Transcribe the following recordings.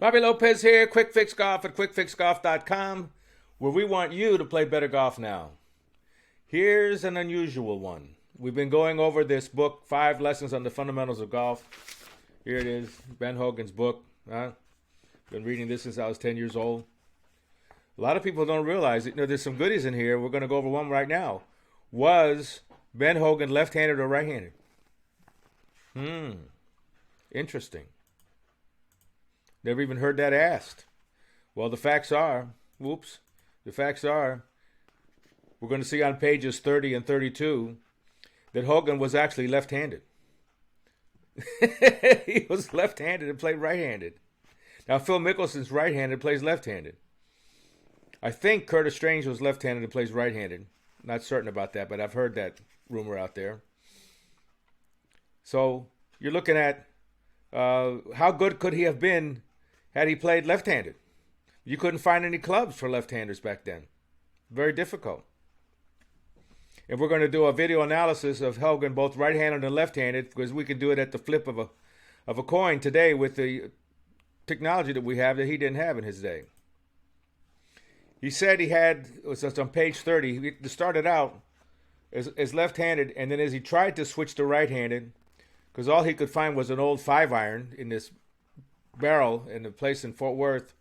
Bobby Lopez here, Quick Fix Golf at quickfixgolf.com, where we want you to play better golf now. Here's an unusual one. We've been going over this book, 5 Lessons on the Fundamentals of Golf. Here it is, Ben Hogan's book. Been reading this since I was 10 years old. A lot of people don't realize it. There's some goodies in here. We're going to go over one right now. Was Ben Hogan left-handed or right-handed? Interesting. Never even heard that asked. Well, the facts are, we're going to see on pages 30 and 32 that Hogan was actually left-handed. He was left-handed and played right-handed. Now, Phil Mickelson's right-handed, plays left-handed. I think Curtis Strange was left-handed and plays right-handed. Not certain about that, but I've heard that rumor out there. So you're looking at how good could he have been had he played left-handed. You couldn't find any clubs for left-handers back then. Very difficult. And we're going to do a video analysis of Hogan, both right-handed and left-handed, because we can do it at the flip of a coin today with the technology that we have that he didn't have in his day. He said he had, it's on page 30, he started out as left-handed, and then as he tried to switch to right-handed, because all he could find was an old 5-iron in this barrel in a place in Fort Worth,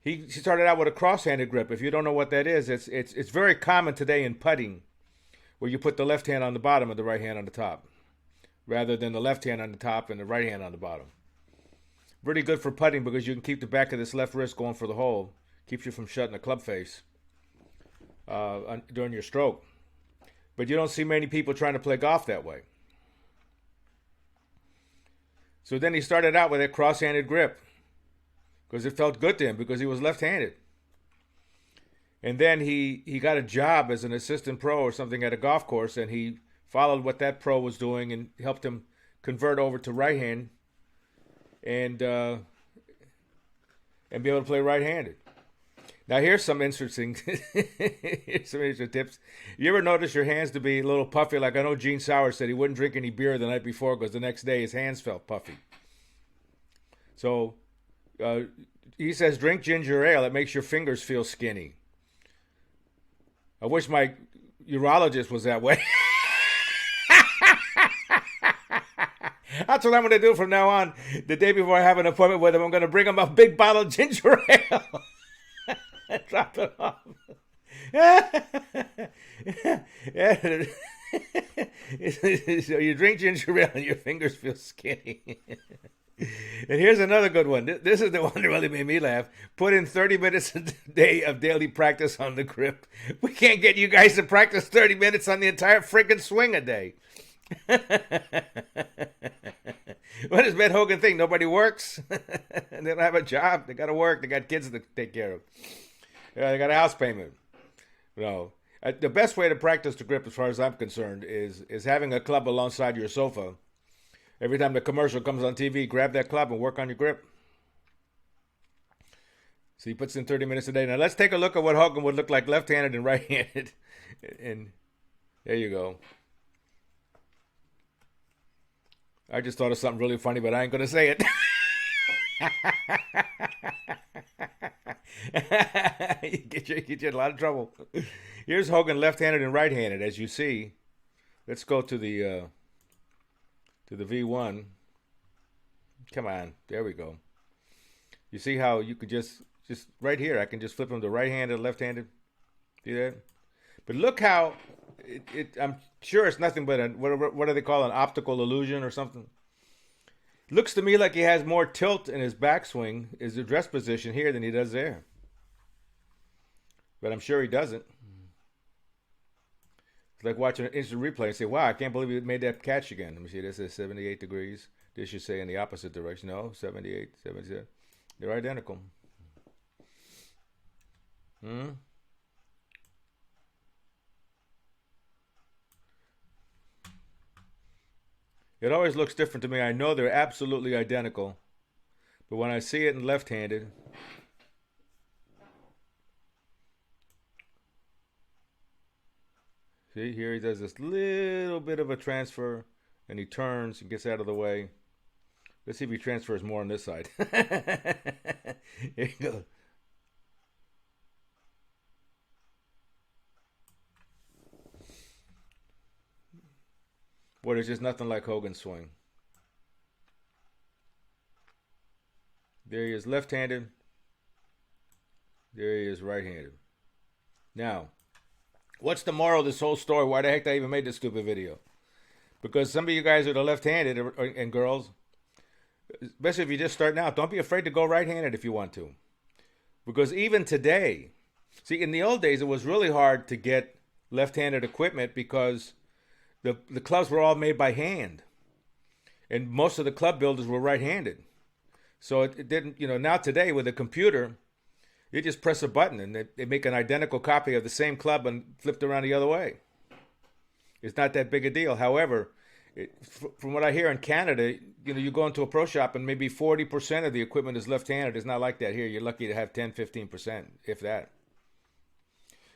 he started out with a cross-handed grip. If you don't know what that is, it's very common today in putting, where you put the left hand on the bottom and the right hand on the top, rather than the left hand on the top and the right hand on the bottom. Pretty good for putting because you can keep the back of this left wrist going for the hole. Keeps you from shutting the club face during your stroke. But you don't see many people trying to play golf that way. So then he started out with a cross-handed grip because it felt good to him because he was left-handed. And then he got a job as an assistant pro or something at a golf course, and he followed what that pro was doing and helped him convert over to right hand and be able to play right-handed. Now here's some interesting tips. You ever notice your hands to be a little puffy? Like I know Gene Sauer said he wouldn't drink any beer the night before because the next day his hands felt puffy. So he says drink ginger ale. It makes your fingers feel skinny. I wish my urologist was that way. That's what I'm going to do from now on. The day before I have an appointment with him, I'm going to bring him a big bottle of ginger ale. Drop it off. So you drink ginger ale and your fingers feel skinny. And here's another good one. This is the one that really made me laugh. Put in 30 minutes a day of daily practice on the grip. We can't get you guys to practice 30 minutes on the entire freaking swing a day. What does Ben Hogan think? Nobody works? They don't have a job. They got to work. They got kids to take care of. They got a house payment. No. The best way to practice the grip, as far as I'm concerned, is having a club alongside your sofa. Every time the commercial comes on TV, grab that club and work on your grip. So he puts in 30 minutes a day. Now let's take a look at what Hogan would look like left-handed and right-handed. And there you go. I just thought of something really funny, but I ain't going to say it. Get you in a lot of trouble. Here's Hogan left-handed and right-handed, as you see. Let's go to the V1. Come on, there we go. You see how you could just right here, I can just flip him to right-handed, left-handed. See that? But look how I'm sure it's nothing but what do they call an optical illusion or something? Looks to me like he has more tilt in his backswing, his address position here than he does there. But I'm sure he doesn't. It's like watching an instant replay and say, wow, I can't believe he made that catch again. Let me see, this is 78 degrees. This should say in the opposite direction. No, 78, 77. They're identical. It always looks different to me. I know they're absolutely identical. But when I see it in left-handed, see, here he does this little bit of a transfer, and he turns and gets out of the way. Let's see if he transfers more on this side. Here you go. Boy, there's just nothing like Hogan's swing. There he is left-handed. There he is right-handed. Now, what's the moral of this whole story? Why the heck did I even made this stupid video? Because some of you guys are the left-handed and girls, especially if you're just starting out, don't be afraid to go right-handed if you want to. Because even today, see, in the old days, it was really hard to get left-handed equipment because the clubs were all made by hand. And most of the club builders were right-handed. So it didn't, now today with a computer, you just press a button and they make an identical copy of the same club and flipped around the other way. It's not that big a deal. However, from what I hear in Canada, you go into a pro shop and maybe 40% of the equipment is left-handed. It's not like that here. You're lucky to have 10, 15%, if that.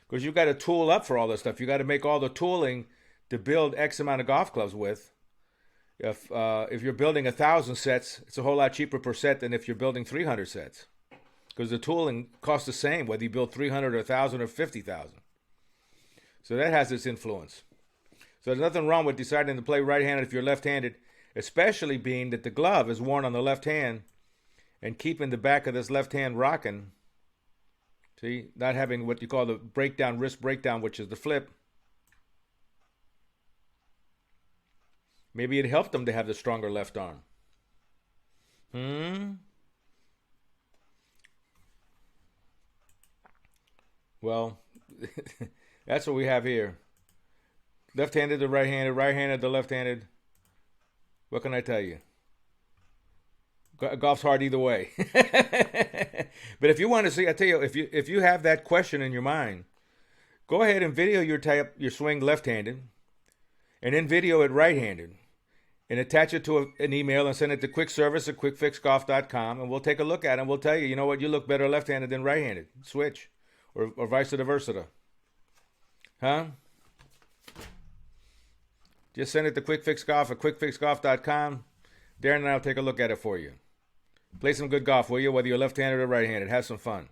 Because you've got to tool up for all this stuff. You got to make all the tooling to build X amount of golf clubs with. If you're building 1,000 sets, it's a whole lot cheaper per set than if you're building 300 sets. Because the tooling costs the same whether you build 300 or 1,000 or 50,000. So that has its influence. So there's nothing wrong with deciding to play right-handed if you're left-handed, especially being that the glove is worn on the left hand and keeping the back of this left hand rocking. See, not having what you call the breakdown, wrist breakdown, which is the flip. Maybe it helped them to have the stronger left arm. Well, that's what we have here. Left-handed to right-handed, right-handed to left-handed. What can I tell you? Golf's hard either way. But if you want to see, I tell you, if you have that question in your mind, go ahead and video your swing left-handed, and then video it right-handed, and attach it to an email and send it to quickservice@quickfixgolf.com, and we'll take a look at it, and we'll tell you, you know what, you look better left-handed than right-handed. Switch. Or vice versa. Huh? Just send it to quickfixgolf@quickfixgolf.com. Darren and I will take a look at it for you. Play some good golf, will you? Whether you're left-handed or right-handed. Have some fun.